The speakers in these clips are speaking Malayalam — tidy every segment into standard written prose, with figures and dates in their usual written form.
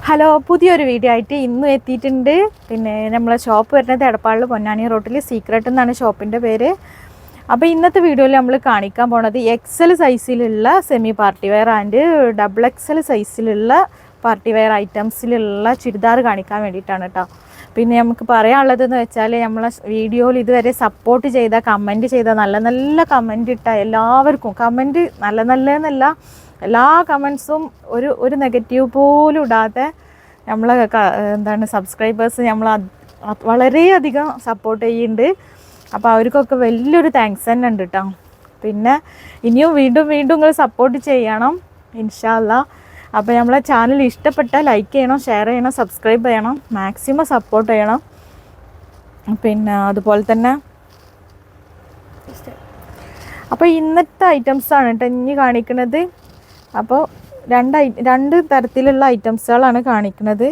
ഹലോ, പുതിയൊരു വീഡിയോ ആയിട്ട് ഇന്നും എത്തിയിട്ടുണ്ട്. പിന്നെ നമ്മളെ ഷോപ്പ് വരുന്നത് എടപ്പാളിൽ പൊന്നാനി റോട്ടിൽ സീക്രട്ട് എന്നാണ് ഷോപ്പിൻ്റെ പേര്. അപ്പോൾ ഇന്നത്തെ വീഡിയോയിൽ നമ്മൾ കാണിക്കാൻ പോണത് എക്സൽ സൈസിലുള്ള semi party wear and double XL സൈസിലുള്ള പാർട്ടി വെയർ ഐറ്റംസിലുള്ള ചുരിദാർ കാണിക്കാൻ വേണ്ടിയിട്ടാണ് കേട്ടോ. പിന്നെ നമുക്ക് പറയാനുള്ളതെന്ന് വെച്ചാൽ നമ്മളെ വീഡിയോയിൽ ഇതുവരെ സപ്പോർട്ട് ചെയ്ത കമൻറ്റ് ചെയ്ത നല്ല നല്ല കമൻറ്റ് ഇട്ട എല്ലാവർക്കും കമൻറ്റ് നല്ല എല്ലാ കമൻസും ഒരു നെഗറ്റീവ് പോലും ഇടാതെ നമ്മളെ സബ്സ്ക്രൈബേഴ്സ് നമ്മൾ വളരെയധികം സപ്പോർട്ട് ചെയ്യുന്നുണ്ട്. അപ്പോൾ അവർക്കൊക്കെ വലിയൊരു താങ്ക്സ് തന്നെ ഉണ്ട് കേട്ടോ. പിന്നെ ഇനിയും വീണ്ടും നിങ്ങൾ സപ്പോർട്ട് ചെയ്യണം ഇൻഷാ അല്ലാ. അപ്പോൾ നമ്മളെ ചാനൽ ഇഷ്ടപ്പെട്ടാൽ ലൈക്ക് ചെയ്യണം, ഷെയർ ചെയ്യണം, സബ്സ്ക്രൈബ് ചെയ്യണം, മാക്സിമം സപ്പോർട്ട് ചെയ്യണം. പിന്നെ അതുപോലെ തന്നെ അപ്പോൾ ഇന്നത്തെ ഐറ്റംസാണ് കേട്ടോ ഇനി കാണിക്കുന്നത്. അപ്പോൾ രണ്ട് തരത്തിലുള്ള ഐറ്റംസുകളാണ് കാണിക്കുന്നത്.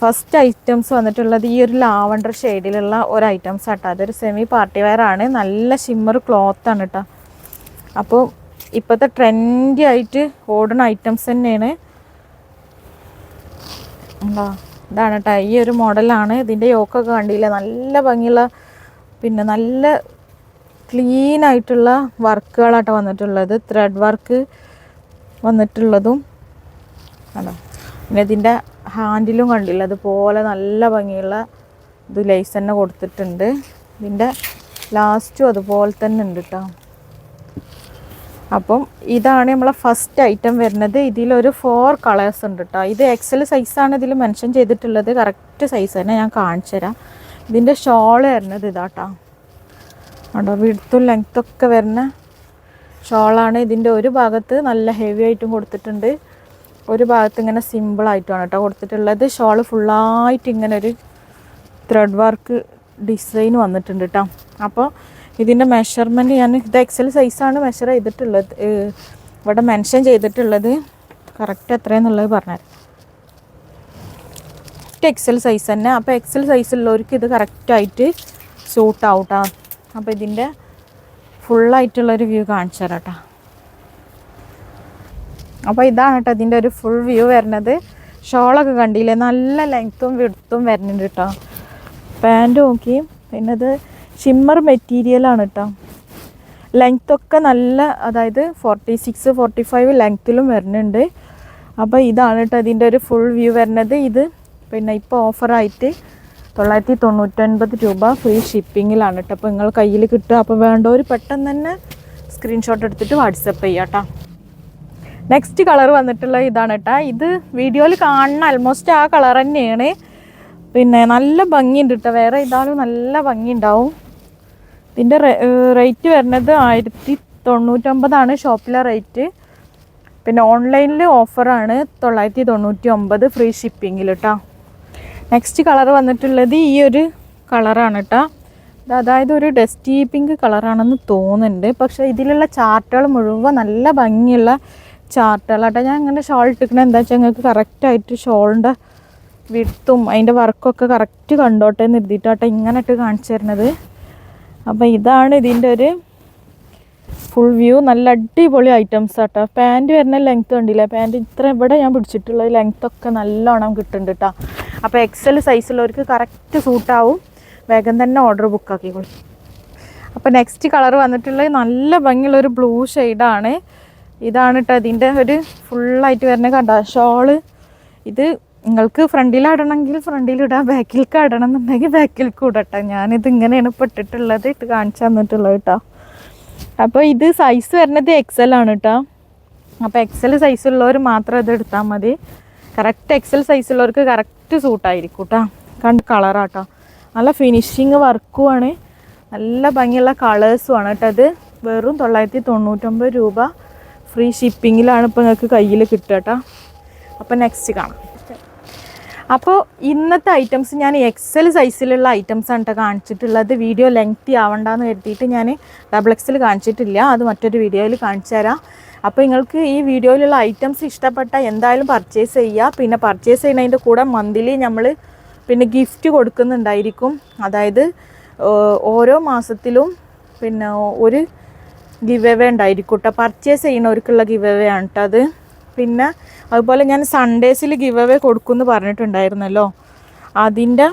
ഫസ്റ്റ് ഐറ്റംസ് വന്നിട്ടുള്ളത് ഈ ഒരു ലാവണ്ടർ ഷെയ്ഡിലുള്ള ഒരു ഐറ്റംസ് കേട്ടോ. അതൊരു സെമി പാർട്ടി വെയർ ആണ്, നല്ല ഷിമ്മർ ക്ലോത്താണ് കേട്ടോ. അപ്പോൾ ഇപ്പോഴത്തെ ട്രെൻഡി ആയിട്ട് ഓടുന്ന ഐറ്റംസ് തന്നെയാണ്. ഇതാണ് കേട്ടോ, ഈ ഒരു മോഡലാണ്. ഇതിൻ്റെ യോക്കൊക്കെ കണ്ടില്ലേ, നല്ല ഭംഗിയുള്ള പിന്നെ നല്ല ക്ലീൻ ആയിട്ടുള്ള വർക്കുകളാട്ടോ വന്നിട്ടുള്ളത്. ത്രെഡ് വർക്ക് വന്നിട്ടുള്ളതും കണ്ടോ. പിന്നെ ഇതിൻ്റെ ഹാൻഡിലും കണ്ടില്ല, അതുപോലെ നല്ല ഭംഗിയുള്ള ഇത് ലേസ് തന്നെ കൊടുത്തിട്ടുണ്ട്. ഇതിൻ്റെ ലാസ്റ്റും അതുപോലെ തന്നെ ഉണ്ട് കേട്ടോ. അപ്പം ഇതാണ് നമ്മളെ ഫസ്റ്റ് ഐറ്റം വരുന്നത്. ഇതിലൊരു 4 കളേഴ്സ് ഉണ്ട് കേട്ടോ. ഇത് എക്സൽ സൈസാണ് ഇതിൽ മെൻഷൻ ചെയ്തിട്ടുള്ളത്. കറക്റ്റ് സൈസ് തന്നെ ഞാൻ കാണിച്ചു തരാം. ഇതിൻ്റെ ഷോള് വരുന്നത് ഇതാട്ടോ. അവിടെ വിഡ്ത്തും ലെങ്ത്തൊക്കെ വരുന്ന ഷോളാണ്. ഇതിൻ്റെ ഒരു ഭാഗത്ത് നല്ല ഹെവി ആയിട്ടും കൊടുത്തിട്ടുണ്ട്, ഒരു ഭാഗത്ത് ഇങ്ങനെ സിമ്പിളായിട്ടുമാണ് കേട്ടോ കൊടുത്തിട്ടുള്ളത്. ഷോള് ഫുള്ളായിട്ട് ഇങ്ങനെ ഒരു ത്രെഡ് വർക്ക് ഡിസൈൻ വന്നിട്ടുണ്ട് കേട്ടോ. അപ്പോൾ ഇതിൻ്റെ മെഷർമെൻറ്റ് ഇത് എക്സൽ സൈസാണ് മെഷർ ചെയ്തിട്ടുള്ളത്, ഇവിടെ മെൻഷൻ ചെയ്തിട്ടുള്ളത്. കറക്റ്റ് എത്രയെന്നുള്ളത് പറഞ്ഞുതരാം. എക്സൽ സൈസ് തന്നെ. അപ്പോൾ എക്സൽ സൈസുള്ളവർക്ക് ഇത് കറക്റ്റായിട്ട് സൂട്ടാവും കേട്ടോ. അപ്പോൾ ഇതിൻ്റെ ഫുള്ളായിട്ടുള്ളൊരു വ്യൂ കാണിച്ചു തരാം കേട്ടോ. അപ്പോൾ ഇതാണ് കേട്ടോ ഇതിൻ്റെ ഒരു ഫുൾ വ്യൂ വരുന്നത്. ഷോളൊക്കെ കണ്ടില്ലേ, നല്ല ലെങ്ത്തും വിഡ്ത്തും വരുന്നുണ്ട് കേട്ടോ. പാൻറ്റ് നോക്കി. പിന്നെ ഇത് ഷിമ്മർ മെറ്റീരിയലാണ് കേട്ടോ. ലെങ്ത്തൊക്കെ നല്ല, അതായത് 46, 45 ലെങ്ത്തിലും വരുന്നുണ്ട്. അപ്പോൾ ഇതാണ് കേട്ടോ ഇതിൻ്റെ ഒരു ഫുൾ വ്യൂ വരുന്നത്. ഇത് പിന്നെ ഇപ്പോൾ ഓഫറായിട്ട് 999 രൂപ ഫ്രീ ഷിപ്പിങ്ങിലാണ് കേട്ടോ. അപ്പോൾ നിങ്ങൾ കയ്യിൽ കിട്ടുക. അപ്പോൾ വേണ്ടവർ പെട്ടെന്ന് തന്നെ സ്ക്രീൻഷോട്ട് എടുത്തിട്ട് വാട്സപ്പ് ചെയ്യാം കേട്ടോ. നെക്സ്റ്റ് കളർ വന്നിട്ടുള്ള ഇതാണ് കേട്ടോ. ഇത് വീഡിയോയിൽ കാണുന്ന ആൾമോസ്റ്റ് ആ കളർ തന്നെയാണ്. പിന്നെ നല്ല ഭംഗിയുണ്ട് കേട്ടോ. വേറെ ഇതാലും നല്ല ഭംഗി ഉണ്ടാവും. ഇതിൻ്റെ റേറ്റ് വരുന്നത് 1099 ഷോപ്പിലെ റേറ്റ്. പിന്നെ ഓൺലൈനിൽ ഓഫറാണ് 999 ഫ്രീ ഷിപ്പിങ്ങിൽ കേട്ടോ. നെക്സ്റ്റ് കളർ വന്നിട്ടുള്ളത് ഈ ഒരു കളറാണ് കേട്ടോ. അതായത് ഒരു ഡസ്റ്റി പിങ്ക് കളറാണെന്ന് തോന്നുന്നുണ്ട്. പക്ഷേ ഇതിലുള്ള ചാർട്ടുകൾ മുഴുവൻ നല്ല ഭംഗിയുള്ള ചാർട്ടുകളാട്ടോ. ഞാൻ ഇങ്ങനെ ഷോൾ ഇട്ടിരിക്കണത് എന്താ വെച്ചാൽ നിങ്ങൾക്ക് കറക്റ്റായിട്ട് ഷോളിൻ്റെ വിഡ്ത്തും അതിൻ്റെ വർക്കൊക്കെ കറക്റ്റ് കണ്ടോട്ടെ എന്ന് എഴുതിയിട്ടാട്ടോ ഇങ്ങനെ ഇട്ട് കാണിച്ചു തരുന്നത്. അപ്പോൾ ഇതാണ് ഇതിൻ്റെ ഒരു ഫുൾ വ്യൂ. നല്ല അടിപൊളി ഐറ്റംസ് ആട്ടോ. പാൻറ്റ് വരുന്ന ലെങ്ത്ത് കണ്ടില്ല, പാൻറ്റ് ഇത്ര ഇവിടെ ഞാൻ പിടിച്ചിട്ടുള്ളത് ലെങ്ത്തൊക്കെ നല്ലോണം കിട്ടുന്നുണ്ട് കേട്ടോ. അപ്പോൾ എക്സൽ സൈസുള്ളവർക്ക് കറക്റ്റ് സൂട്ടാവും. വേഗം തന്നെ ഓർഡർ ബുക്കാക്കിക്കോളൂ. അപ്പോൾ നെക്സ്റ്റ് കളർ വന്നിട്ടുള്ളത് നല്ല ഭംഗിയുള്ളൊരു ബ്ലൂ ഷെയ്ഡാണ്. ഇതാണ് കേട്ടോ ഇതിൻ്റെ ഒരു ഫുള്ളായിട്ട് വരുന്ന കണ്ട ഷോള്. ഇത് നിങ്ങൾക്ക് ഫ്രണ്ടിലിടണമെങ്കിൽ ഫ്രണ്ടിലിടാം, ബാക്കിലേക്ക് ഇടണം എന്നുണ്ടെങ്കിൽ ബാക്കിലേക്ക് ഇടട്ടെ. ഞാനിത് ഇങ്ങനെയാണ് പെട്ടിട്ടുള്ളത്, ഇത് കാണിച്ചു തന്നിട്ടുള്ളത് കേട്ടോ. അപ്പോൾ ഇത് സൈസ് വരുന്നത് എക്സൽ ആണ് കേട്ടോ. അപ്പോൾ എക്സൽ സൈസുള്ളവർ മാത്രം ഇത് എടുത്താൽ മതി. കറക്റ്റ് എക്സൽ സൈസുള്ളവർക്ക് കറക്റ്റ് സൂട്ടായിരിക്കും കേട്ടോ. കണ്ട് കളറാട്ടോ. നല്ല ഫിനിഷിങ് വർക്കുമാണ്, നല്ല ഭംഗിയുള്ള കളേഴ്സുമാണ് കേട്ടോ. ഇത് വെറും 999 രൂപ ഫ്രീ ഷിപ്പിങ്ങിലാണ് ഇപ്പോൾ നിങ്ങൾക്ക് കയ്യിൽ കിട്ടുക കേട്ടോ. അപ്പോൾ നെക്സ്റ്റ് കാണാം. അപ്പോൾ ഇന്നത്തെ ഐറ്റംസ് ഞാൻ എക്സൽ സൈസിലുള്ള ഐറ്റംസാണ് കേട്ടോ കാണിച്ചിട്ടുള്ളത്. വീഡിയോ ലെങ്തി ആവണ്ടെന്ന് കരുതിയിട്ട് ഞാൻ ഡബിൾ എക്സൽ കാണിച്ചിട്ടില്ല, അത് മറ്റൊരു വീഡിയോയിൽ കാണിച്ചു തരാം. അപ്പോൾ നിങ്ങൾക്ക് ഈ വീഡിയോയിലുള്ള ഐറ്റംസ് ഇഷ്ടപ്പെട്ടാൽ എന്തായാലും പർച്ചേസ് ചെയ്യുക. പിന്നെ പർച്ചേസ് ചെയ്യുന്നതിൻ്റെ കൂടെ മന്ത്ലി നമ്മൾ പിന്നെ ഗിഫ്റ്റ് കൊടുക്കുന്നുണ്ടായിരിക്കും. അതായത് ഓരോ മാസത്തിലും പിന്നെ ഒരു ഗിവ് അവേ ഉണ്ടായിരിക്കും കേട്ടോ. പർച്ചേസ് ചെയ്യുന്നവർക്കുള്ള ഗിവ് അവേ ആണ് കേട്ടോ അത്. പിന്നെ അതുപോലെ ഞാൻ സൺഡേസിൽ ഗിവ് അവേ കൊടുക്കുമെന്ന് പറഞ്ഞിട്ടുണ്ടായിരുന്നല്ലോ, അതിൻ്റെ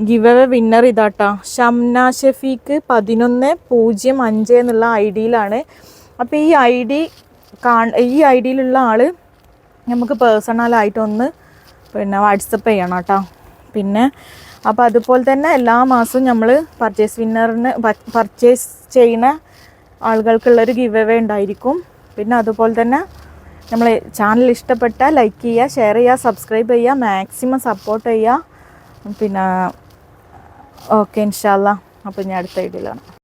ഗിവ് അവേ വിന്നർ ഇതാട്ടോ, ഷംന ഷഫീഖ് 1105 എന്നുള്ള ID-യിലാണ്. അപ്പോൾ ഈ ID-യിലുള്ള ആൾ നമുക്ക് പേഴ്സണലായിട്ടൊന്ന് പിന്നെ വാട്സപ്പ് ചെയ്യണം കേട്ടോ. പിന്നെ അപ്പോൾ അതുപോലെ തന്നെ എല്ലാ മാസവും നമ്മൾ പർച്ചേസ് ചെയ്യുന്ന ആളുകൾക്കുള്ളൊരു ഗിവ് അവേ ഉണ്ടായിരിക്കും. പിന്നെ അതുപോലെ തന്നെ നമ്മൾ ചാനൽ ഇഷ്ടപ്പെട്ടാൽ ലൈക്ക് ചെയ്യുക, ഷെയർ ചെയ്യുക, സബ്സ്ക്രൈബ് ചെയ്യുക, മാക്സിമം സപ്പോർട്ട് ചെയ്യുക. പിന്നെ ഓക്കെ ഇൻഷാ അല്ലാ. അപ്പോൾ ഞാൻ അടുത്ത വീഡിയോയിലാണ്.